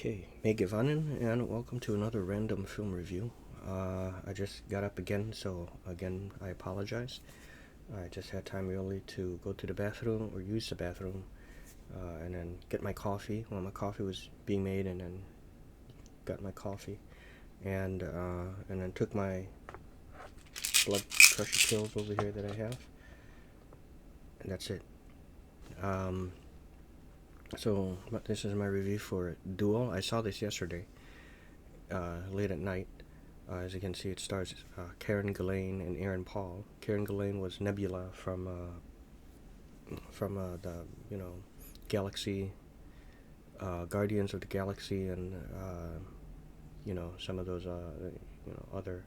Okay, May Givanen, and welcome to another random film review. I just got up again, so again, I apologize. I just had time really to go to the bathroom or use the bathroom, and then get my coffee. Well, my coffee was being made, and then got my coffee, and then took my blood pressure pills over here that I have, and that's it. Um, but this is my review for Duel. I saw this yesterday, late at night. As you can see, it stars Karen Gillan and Aaron Paul. Karen Gillan was Nebula from the Galaxy, Guardians of the Galaxy, and some of those other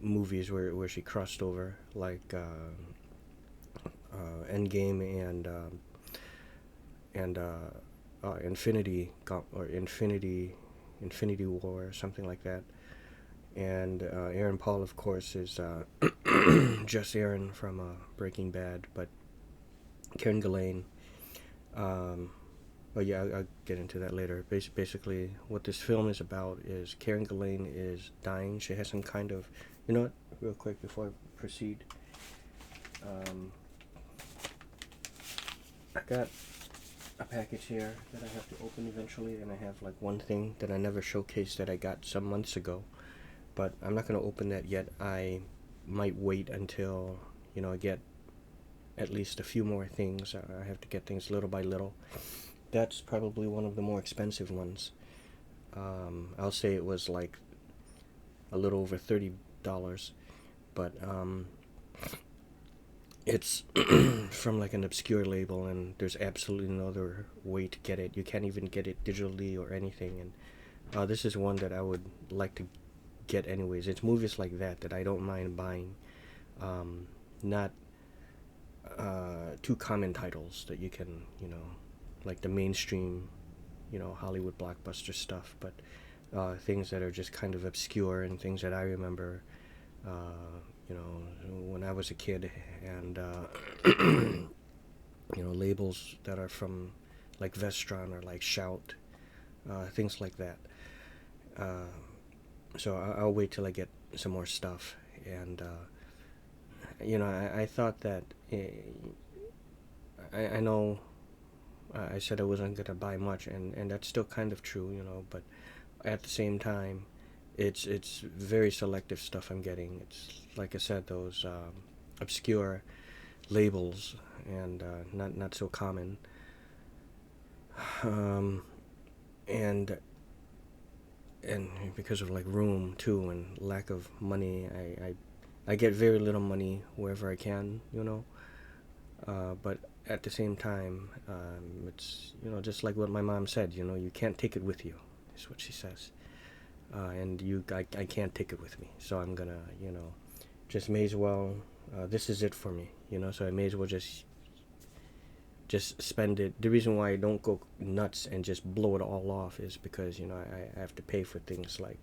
movies where she crossed over, like Endgame and Infinity War, something like that. And Aaron Paul, of course, is just Aaron from Breaking Bad, but Karen Gillan. But yeah, I'll get into that later. Basically, what this film is about is Karen Gillan is dying. She has some kind of, you know what? Real quick before I proceed, I got a package here that I have to open eventually, and I have like one thing that I never showcased that I got some months ago, but I'm not going to open that yet. I might wait until I get at least a few more things. I have to get things little by little. That's probably one of the more expensive ones. I'll say it was like a little over $30, but it's from like an obscure label, and there's absolutely no other way to get it. You can't even get it digitally or anything, and this is one that I would like to get anyways. It's movies like that I don't mind buying. Not too common titles that you can, like the mainstream, Hollywood blockbuster stuff, but things that are just kind of obscure and things that I remember, when I was a kid, and labels that are from like Vestron or like Shout, things like that. So I'll wait till I get some more stuff, and I thought that I know I said I wasn't gonna buy much, and that's still kind of true, but at the same time, it's very selective stuff I'm getting. It's like I said, those obscure labels, and not so common. And because of like room too and lack of money, I get very little money wherever I can, but at the same time, it's just like what my mom said. You can't take it with you, is what she says. And I can't take it with me, so I'm gonna just may as well. This is it for me, so I may as well just spend it. The reason why I don't go nuts and just blow it all off is because I have to pay for things like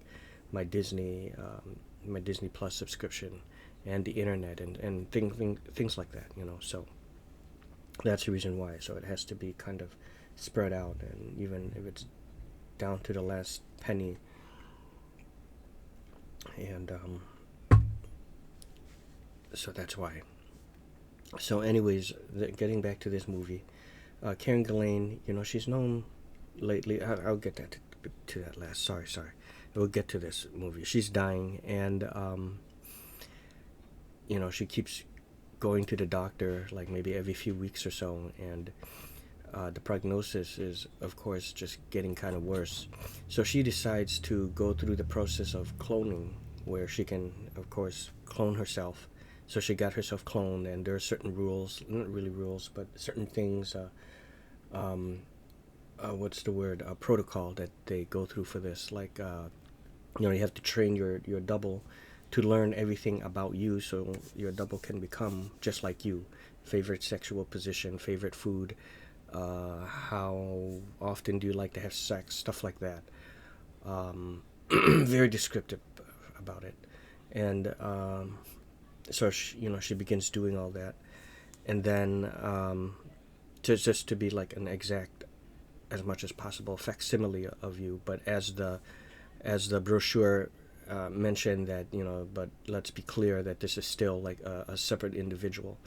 my Disney Plus subscription and the internet and things like that. So that's the reason why. So it has to be kind of spread out, and even if it's down to the last penny. And so that's why. So anyways, getting back to this movie, Karen Gillan, she's known lately. I'll get to that last. Sorry. We'll get to this movie. She's dying, and she keeps going to the doctor like maybe every few weeks or so, and the prognosis is, of course, just getting kind of worse. So she decides to go through the process of cloning, where she can, of course, clone herself. So she got herself cloned, and there are certain rules, not really rules, but certain things, what's the word, protocol that they go through for this. Like, you have to train your double to learn everything about you, so your double can become just like you. Favorite sexual position, favorite food, how often do you like to have sex, stuff like that. Very descriptive about it. And so she begins doing all that, and then just to be like an exact as much as possible facsimile of you, but as the brochure mentioned, that, you know, but let's be clear that this is still like a separate individual.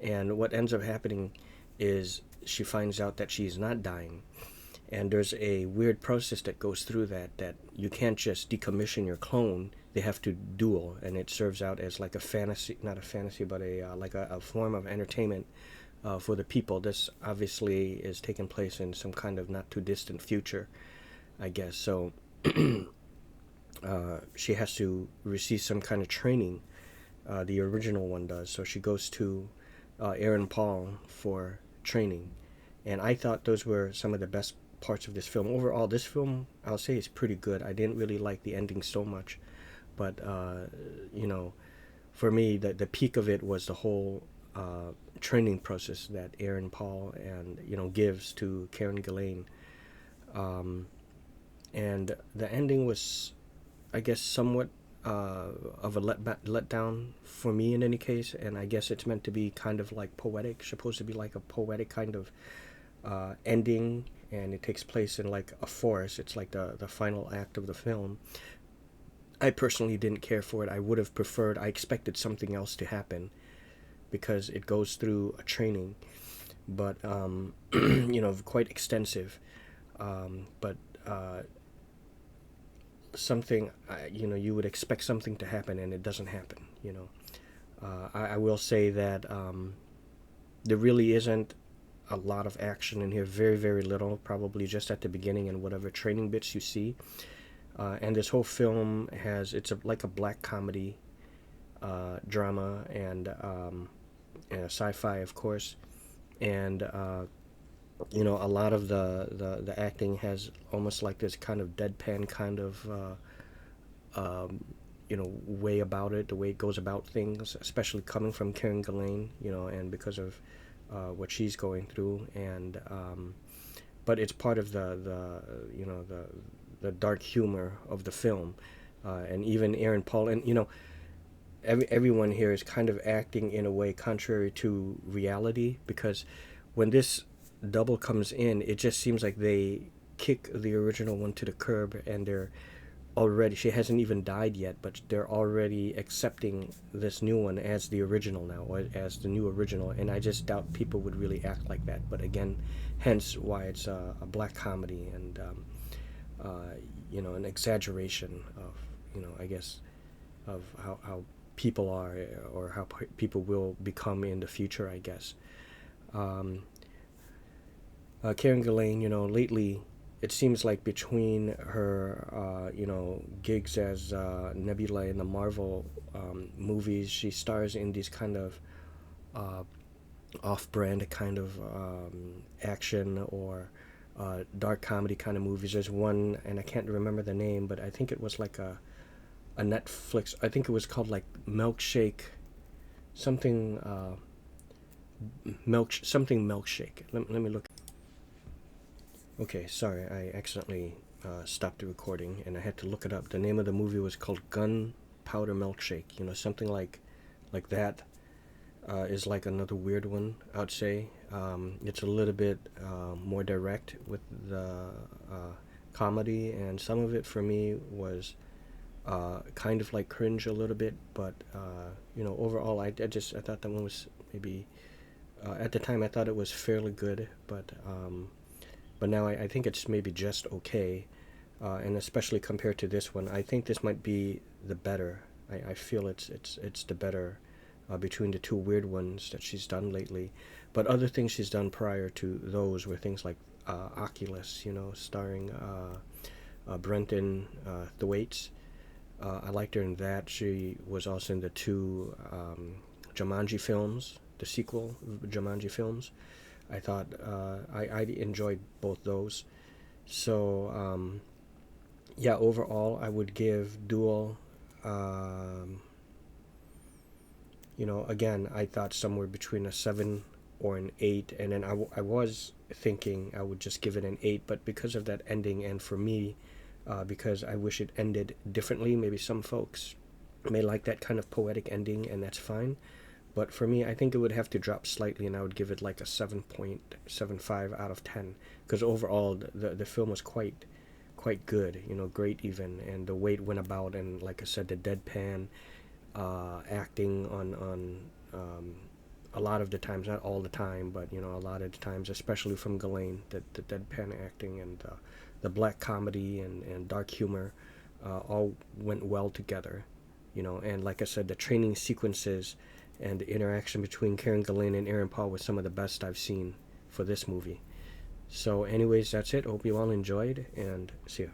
And what ends up happening is she finds out that she's not dying. And there's a weird process that goes through that you can't just decommission your clone. They have to duel, and it serves out as like a fantasy, not a fantasy, but like a form of entertainment for the people. This obviously is taking place in some kind of not too distant future, I guess. So she has to receive some kind of training. The original one does. So she goes to Aaron Paul for training. And I thought those were some of the best parts of this film. Overall, this film, I'll say, is pretty good. I didn't really like the ending so much. But, you know, for me, the peak of it was the whole training process that Aaron Paul and, you know, gives to Karen Gillan. And the ending was, I guess, somewhat of a letdown for me in any case. And I guess it's meant to be kind of like poetic, supposed to be like a poetic kind of ending. And it takes place in like a forest. It's like the final act of the film. I personally didn't care for it. I would have preferred, I expected something else to happen because it goes through a training, but, you know, quite extensive. But something, you know, you would expect something to happen and it doesn't happen, you know. I will say that there really isn't a lot of action in here, very, very little, probably just at the beginning and whatever training bits you see. And this whole film has, it's like a black comedy, drama, and sci-fi, of course. And, you know, a lot of the acting has almost like this kind of deadpan kind of, you know, way about it, the way it goes about things, especially coming from Karen Gillan, you know, and because of what she's going through. And, but it's part of the you know, the dark humor of the film, and even Aaron Paul, and, you know, everyone here is kind of acting in a way contrary to reality, because when this double comes in, it just seems like they kick the original one to the curb, and they're already, she hasn't even died yet, but they're already accepting this new one as the original now, or as the new original. And I just doubt people would really act like that. But again, hence why it's a black comedy, and you know, an exaggeration of, you know, I guess, of how people are, or how people will become in the future, I guess. Karen Gillan, you know, lately it seems like between her, you know, gigs as Nebula in the Marvel movies, she stars in these kind of off-brand kind of action or dark comedy kind of movies. There's one, and I can't remember the name, but I think it was like a Netflix, I think it was called like Milkshake, something, something Milkshake. Let me look. Okay, sorry, I accidentally stopped the recording, and I had to look it up. The name of the movie was called Gunpowder Milkshake. You know, something like that is like another weird one, I'd say. It's a little bit more direct with the comedy, and some of it for me was kind of like cringe a little bit, but you know, overall, I thought that one was maybe, at the time I thought it was fairly good, but now I think it's maybe just okay, and especially compared to this one, I think this might be the better. I feel it's the better between the two weird ones that she's done lately. But other things she's done prior to those were things like Oculus, you know, starring Brenton Thwaites. I liked her in that. She was also in the two Jumanji films, the sequel Jumanji films. I thought I enjoyed both those. So yeah, overall I would give Duel, you know, again, I thought somewhere between a 7 or an 8, and then I was thinking I would just give it an 8, but because of that ending, and for me, because I wish it ended differently, maybe some folks may like that kind of poetic ending, and that's fine. But for me, I think it would have to drop slightly, and I would give it like a 7.75 out of 10. Because overall, the film was quite good, great even, and the way it went about, and like I said, the deadpan acting on a lot of the times, not all the time, but a lot of the times, especially from Ghislaine, the deadpan acting and the black comedy and dark humor all went well together, and like I said, the training sequences and the interaction between Karen Ghislaine and Aaron Paul was some of the best I've seen for this movie. So anyways, that's it. Hope you all enjoyed, and see ya.